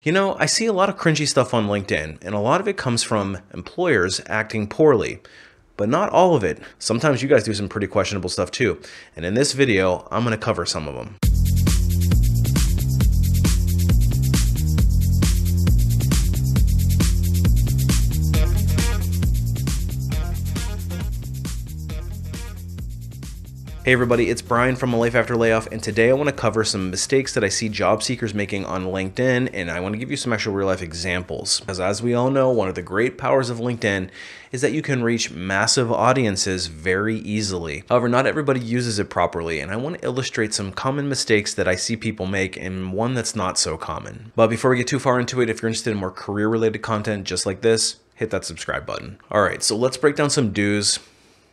You know, I see a lot of cringy stuff on LinkedIn, and a lot of it comes from employers acting poorly, but not all of it. Sometimes you guys do some pretty questionable stuff too. And in this video, I'm going to cover some of them. Hey everybody, it's Brian from A Life After Layoff, and today I want to cover some mistakes that I see job seekers making on LinkedIn, and I want to give you some actual real life examples. Because as we all know, one of the great powers of LinkedIn is that you can reach massive audiences very easily. However, not everybody uses it properly, and I want to illustrate some common mistakes that I see people make and one that's not so common. But before we get too far into it, if you're interested in more career-related content just like this, hit that subscribe button. All right, so let's break down some do's.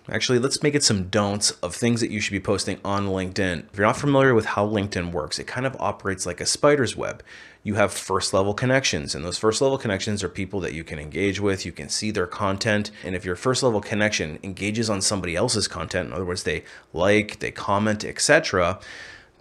Actually, let's make it some don'ts of things that you should be posting on LinkedIn. If you're not familiar with how LinkedIn works, it kind of operates like a spider's web. You have first level connections, and those first level connections are people that you can engage with, you can see their content, and if your first level connection engages on somebody else's content, in other words, they like, they comment, etc.,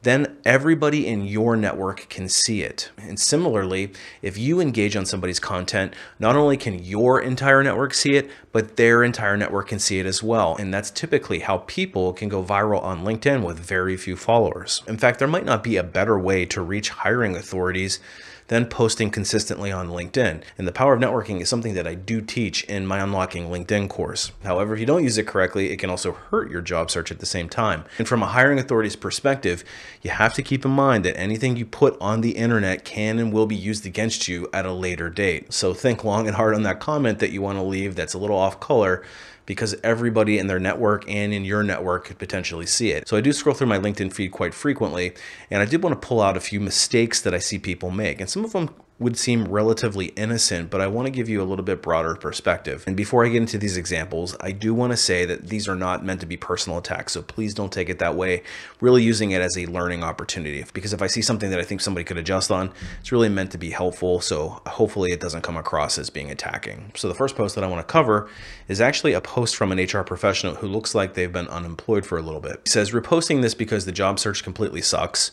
then everybody in your network can see it. And similarly, if you engage on somebody's content, not only can your entire network see it, but their entire network can see it as well. And that's typically how people can go viral on LinkedIn with very few followers. In fact, there might not be a better way to reach hiring authorities than posting consistently on LinkedIn. And the power of networking is something that I do teach in my Unlocking LinkedIn course. However, if you don't use it correctly, it can also hurt your job search at the same time. And from a hiring authority's perspective, you have to keep in mind that anything you put on the internet can and will be used against you at a later date. So think long and hard on that comment that you want to leave that's a little off color, because everybody in their network and in your network could potentially see it. So I do scroll through my LinkedIn feed quite frequently, and I did want to pull out a few mistakes that I see people make. And some of them would seem relatively innocent, but I want to give you a little bit broader perspective. And before I get into these examples, I do want to say that these are not meant to be personal attacks, so please don't take it that way. Really using it as a learning opportunity, because if I see something that I think somebody could adjust on, it's really meant to be helpful, so hopefully it doesn't come across as being attacking. So the first post that I want to cover is actually a post from an HR professional who looks like they've been unemployed for a little bit. He says, "Reposting this because the job search completely sucks."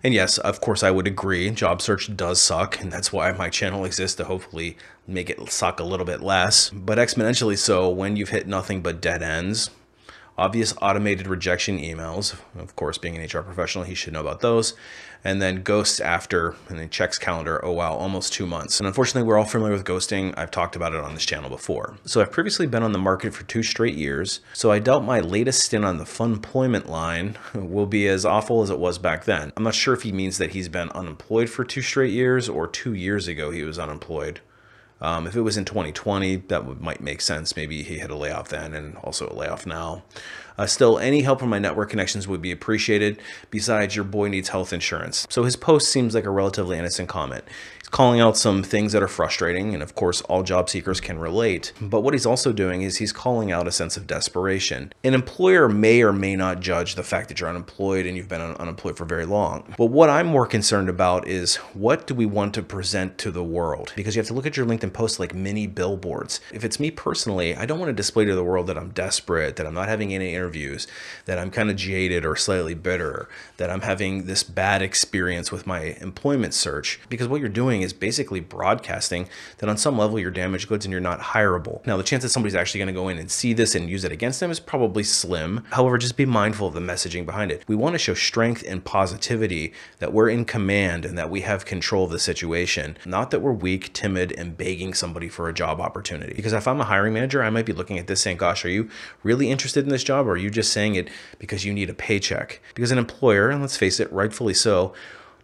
And yes, of course I would agree, job search does suck, and that's why my channel exists, to hopefully make it suck a little bit less, but exponentially so when you've hit nothing but dead ends. Obvious automated rejection emails, of course, being an HR professional, he should know about those. And then ghosts after, and then checks calendar, oh wow, almost 2 months. And unfortunately, we're all familiar with ghosting. I've talked about it on this channel before. So I've previously been on the market for 2 straight years, so I doubt my latest stint on the funemployment line will be as awful as it was back then. I'm not sure if he means that he's been unemployed for 2 straight years, or 2 years ago he was unemployed. If it was in 2020, that might make sense. Maybe he had a layoff then and also a layoff now. Still, any help from my network connections would be appreciated. Besides, your boy needs health insurance. So his post seems like a relatively innocent comment. He's calling out some things that are frustrating, and of course, all job seekers can relate. But what he's also doing is he's calling out a sense of desperation. An employer may or may not judge the fact that you're unemployed and you've been unemployed for very long. But what I'm more concerned about is, what do we want to present to the world? Because you have to look at your LinkedIn posts like mini billboards. If it's me personally, I don't want to display to the world that I'm desperate, that I'm not having any interviews, that I'm kind of jaded or slightly bitter, that I'm having this bad experience with my employment search, because what you're doing is basically broadcasting that on some level you're damaged goods and you're not hireable. Now, the chance that somebody's actually going to go in and see this and use it against them is probably slim. However, just be mindful of the messaging behind it. We want to show strength and positivity, that we're in command and that we have control of the situation, not that we're weak, timid, and begging somebody for a job opportunity. Because if I'm a hiring manager, I might be looking at this saying, gosh, are you really interested in this job, or are you just saying it because you need a paycheck? Because an employer, and let's face it, rightfully so,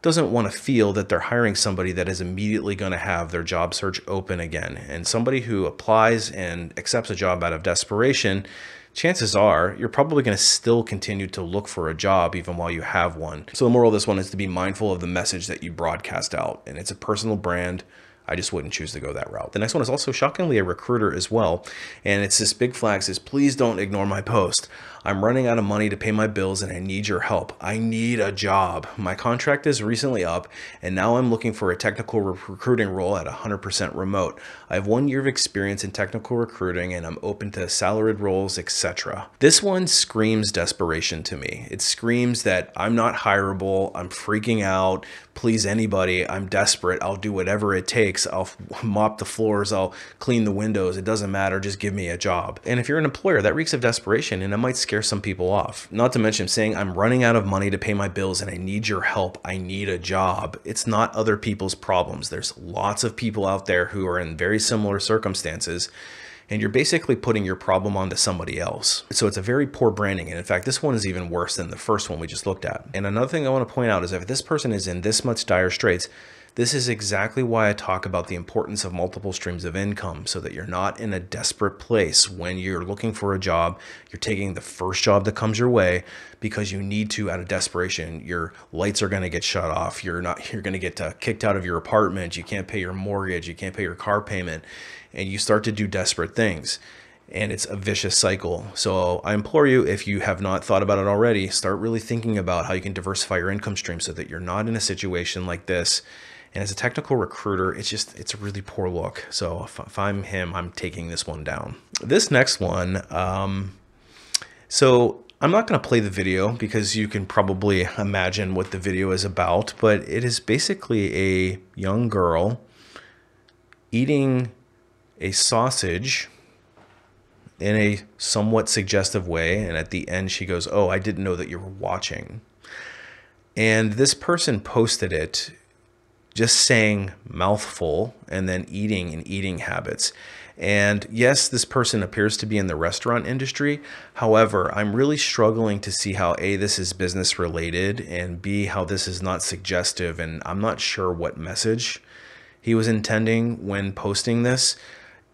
doesn't want to feel that they're hiring somebody that is immediately going to have their job search open again. And somebody who applies and accepts a job out of desperation, chances are you're probably going to still continue to look for a job even while you have one. So the moral of this one is to be mindful of the message that you broadcast out, and it's a personal brand. I just wouldn't choose to go that route. The next one is also shockingly a recruiter as well. And it's this big flag says, please don't ignore my post. I'm running out of money to pay my bills and I need your help. I need a job. My contract is recently up and now I'm looking for a technical recruiting role at 100% remote. I have 1 year of experience in technical recruiting and I'm open to salaried roles, etc. This one screams desperation to me. It screams that I'm not hireable. I'm freaking out. Please anybody. I'm desperate. I'll do whatever it takes. I'll mop the floors. I'll clean the windows. It doesn't matter. Just give me a job. And if you're an employer, that reeks of desperation and it might scare some people off. Not to mention saying I'm running out of money to pay my bills and I need your help. I need a job. It's not other people's problems. There's lots of people out there who are in very similar circumstances, and you're basically putting your problem onto somebody else. So it's a very poor branding. And in fact, this one is even worse than the first one we just looked at. And another thing I want to point out is if this person is in this much dire straits, this is exactly why I talk about the importance of multiple streams of income so that you're not in a desperate place when you're looking for a job. You're taking the first job that comes your way because you need to out of desperation. Your lights are going to get shut off. You're going to get kicked out of your apartment. You can't pay your mortgage. You can't pay your car payment. And you start to do desperate things. And it's a vicious cycle. So I implore you, if you have not thought about it already, start really thinking about how you can diversify your income stream so that you're not in a situation like this. And as a technical recruiter, it's a really poor look. So if I'm him, I'm taking this one down. This next one, so I'm not going to play the video because you can probably imagine what the video is about, but it is basically a young girl eating a sausage in a somewhat suggestive way. And at the end, she goes, "Oh, I didn't know that you were watching." And this person posted it just saying mouthful and then eating and eating habits. And yes, this person appears to be in the restaurant industry. However, I'm really struggling to see how A, this is business related, and B, how this is not suggestive. And I'm not sure what message he was intending when posting this.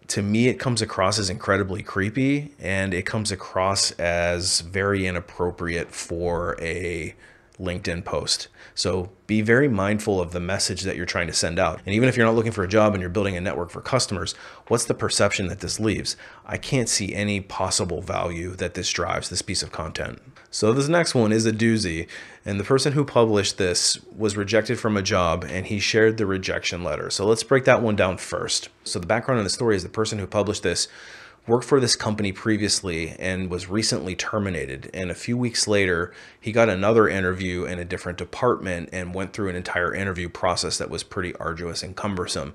To me, it comes across as incredibly creepy, and it comes across as very inappropriate for a LinkedIn post. So be very mindful of the message that you're trying to send out. And even if you're not looking for a job and you're building a network for customers, what's the perception that this leaves? I can't see any possible value that this drives, this piece of content. So this next one is a doozy. And the person who published this was rejected from a job and he shared the rejection letter. So let's break that one down first. So the background on the story is the person who published this worked for this company previously and was recently terminated. And a few weeks later, he got another interview in a different department and went through an entire interview process that was pretty arduous and cumbersome.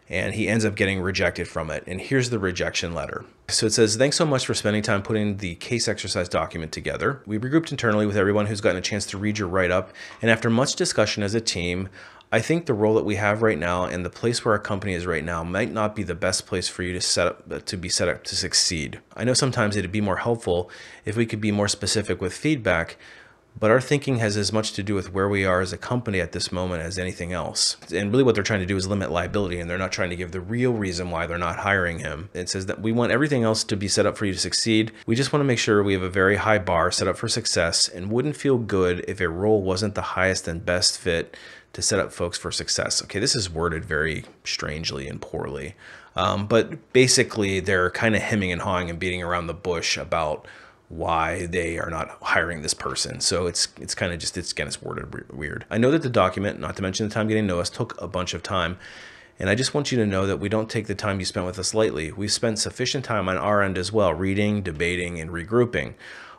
And he ends up getting rejected from it. And here's the rejection letter. So it says, "Thanks so much for spending time putting the case exercise document together. We regrouped internally with everyone who's gotten a chance to read your write-up. And after much discussion as a team, I think the role that we have right now and the place where our company is right now might not be the best place for you to be set up to succeed. I know sometimes it'd be more helpful if we could be more specific with feedback, but our thinking has as much to do with where we are as a company at this moment as anything else." And really what they're trying to do is limit liability, and they're not trying to give the real reason why they're not hiring him. It says that we want everything else to be set up for you to succeed. We just want to make sure we have a very high bar set up for success and wouldn't feel good if a role wasn't the highest and best fit to set up folks for success. Okay, this is worded very strangely and poorly. But basically they're kind of hemming and hawing and beating around the bush about why they are not hiring this person. So it's kind of just, it's worded weird. I know that the document, not to mention the time getting to know us, took a bunch of time. And I just want you to know that we don't take the time you spent with us lightly. We've spent sufficient time on our end as well, reading, debating, and regrouping.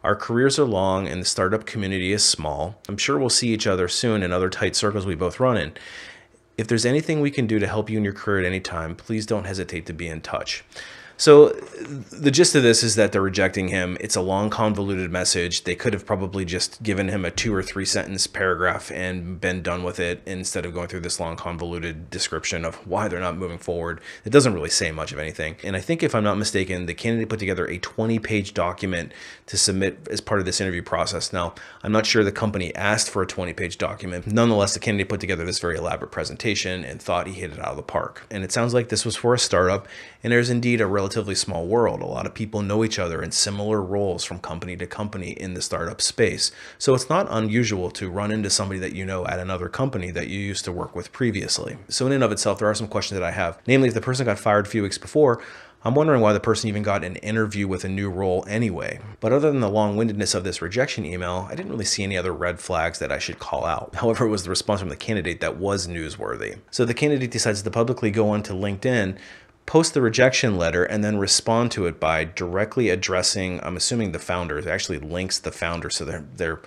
Our careers are long and the startup community is small. I'm sure we'll see each other soon in other tight circles we both run in. If there's anything we can do to help you in your career at any time, please don't hesitate to be in touch. So the gist of this is that they're rejecting him. It's a long, convoluted message. They could have probably just given him a 2 or 3 sentence paragraph and been done with it instead of going through this long, convoluted description of why they're not moving forward. It doesn't really say much of anything. And I think if I'm not mistaken, the candidate put together a 20-page document to submit as part of this interview process. Now, I'm not sure the company asked for a 20-page document. Nonetheless, the candidate put together this very elaborate presentation and thought he hit it out of the park. And it sounds like this was for a startup, and there's indeed a relatively small world. A lot of people know each other in similar roles from company to company in the startup space. So it's not unusual to run into somebody that you know at another company that you used to work with previously. So in and of itself, there are some questions that I have. Namely, if the person got fired a few weeks before, I'm wondering why the person even got an interview with a new role anyway. But other than the long-windedness of this rejection email, I didn't really see any other red flags that I should call out. However, it was the response from the candidate that was newsworthy. So the candidate decides to publicly go onto LinkedIn, post the rejection letter, and then respond to it by directly addressing, I'm assuming, the founder. It actually links the founder, so they're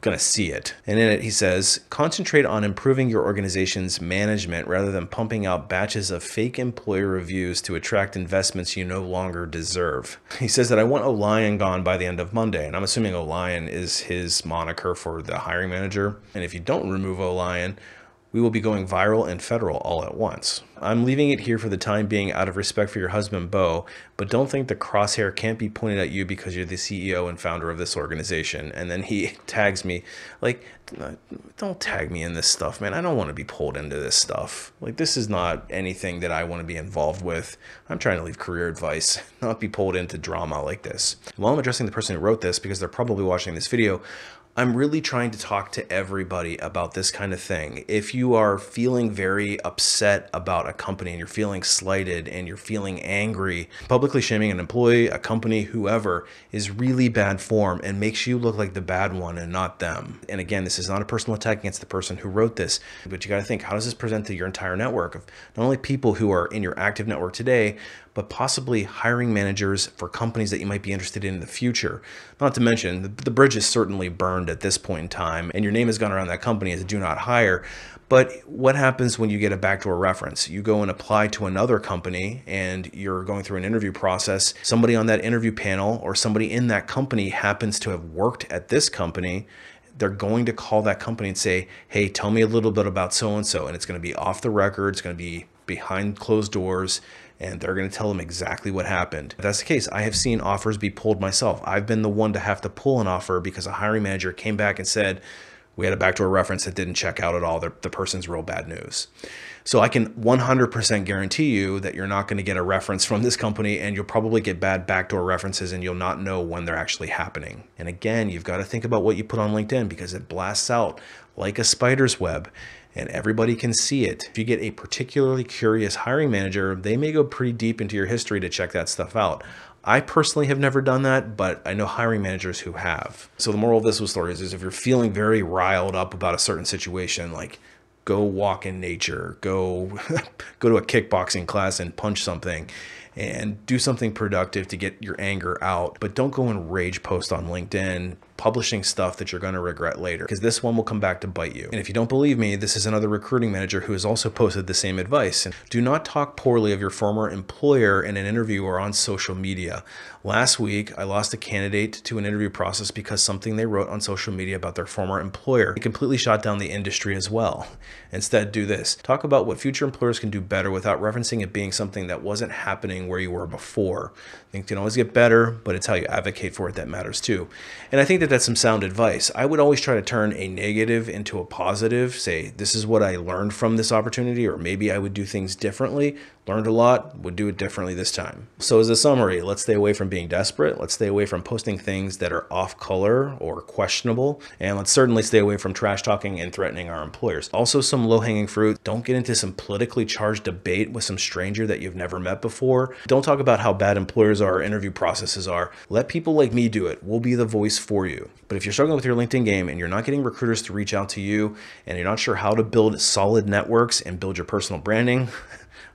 going to see it. And in it, he says, concentrate on improving your organization's management rather than pumping out batches of fake employer reviews to attract investments you no longer deserve. He says that I want O'Lion gone by the end of Monday. And I'm assuming O'Lion is his moniker for the hiring manager. And if you don't remove O'Lion, we will be going viral and federal all at once. I'm leaving it here for the time being out of respect for your husband, Bo, but don't think the crosshair can't be pointed at you because you're the CEO and founder of this organization. And then he tags me, like, don't tag me in this stuff, man. I don't want to be pulled into this stuff. Like, this is not anything that I want to be involved with. I'm trying to leave career advice, not be pulled into drama like this. While I'm addressing the person who wrote this, because they're probably watching this video, I'm really trying to talk to everybody about this kind of thing. If you are feeling very upset about a company and you're feeling slighted and you're feeling angry, publicly shaming an employee, a company, whoever, is really bad form and makes you look like the bad one and not them. And again, this is not a personal attack against the person who wrote this, but you got to think, how does this present to your entire network of not only people who are in your active network today, but possibly hiring managers for companies that you might be interested in the future. Not to mention, the bridge is certainly burned at this point in time, and your name has gone around that company as a do not hire. But what happens when you get a backdoor reference? You go and apply to another company and you're going through an interview process. Somebody on that interview panel or somebody in that company happens to have worked at this company. They're going to call that company and say, hey, tell me a little bit about so-and-so. And it's going to be off the record. It's going to be behind closed doors. And they're going to tell them exactly what happened. If that's the case, I have seen offers be pulled myself. I've been the one to have to pull an offer because a hiring manager came back and said, we had a backdoor reference that didn't check out at all. The person's real bad news. So I can 100% guarantee you that you're not going to get a reference from this company, and you'll probably get bad backdoor references and you'll not know when they're actually happening. And again, you've got to think about what you put on LinkedIn because it blasts out like a spider's web and everybody can see it. If you get a particularly curious hiring manager, they may go pretty deep into your history to check that stuff out. I personally have never done that, but I know hiring managers who have. So the moral of this story is if you're feeling very riled up about a certain situation, like go walk in nature, go to a kickboxing class and punch something, and do something productive to get your anger out. But don't go and rage post on LinkedIn, publishing stuff that you're going to regret later, because this one will come back to bite you. And if you don't believe me, this is another recruiting manager who has also posted the same advice. And do not talk poorly of your former employer in an interview or on social media. Last week, I lost a candidate to an interview process because something they wrote on social media about their former employer. It completely shot down the industry as well. Instead, do this. Talk about what future employers can do better without referencing it being something that wasn't happening where you were before. Things can always get better, but it's how you advocate for it that matters too. And I think that that's some sound advice. I would always try to turn a negative into a positive, say, this is what I learned from this opportunity, or maybe I would do things differently. Learned a lot, would do it differently this time. So as a summary, let's stay away from being desperate. Let's stay away from posting things that are off color or questionable. And let's certainly stay away from trash talking and threatening our employers. Also, some low-hanging fruit. Don't get into some politically charged debate with some stranger that you've never met before. Don't talk about how bad employers are, interview processes are. Let people like me do it. We'll be the voice for you. But if you're struggling with your LinkedIn game and you're not getting recruiters to reach out to you and you're not sure how to build solid networks and build your personal branding,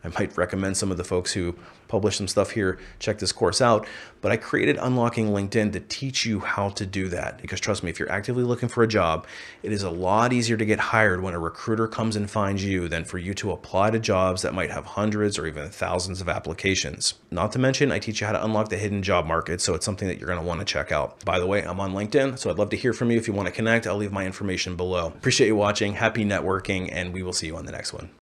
I might recommend some of the folks who publish some stuff here, check this course out. But I created Unlocking LinkedIn to teach you how to do that. Because trust me, if you're actively looking for a job, it is a lot easier to get hired when a recruiter comes and finds you than for you to apply to jobs that might have hundreds or even thousands of applications. Not to mention, I teach you how to unlock the hidden job market, so it's something that you're going to want to check out. By the way, I'm on LinkedIn, so I'd love to hear from you. If you want to connect, I'll leave my information below. Appreciate you watching. Happy networking, and we will see you on the next one.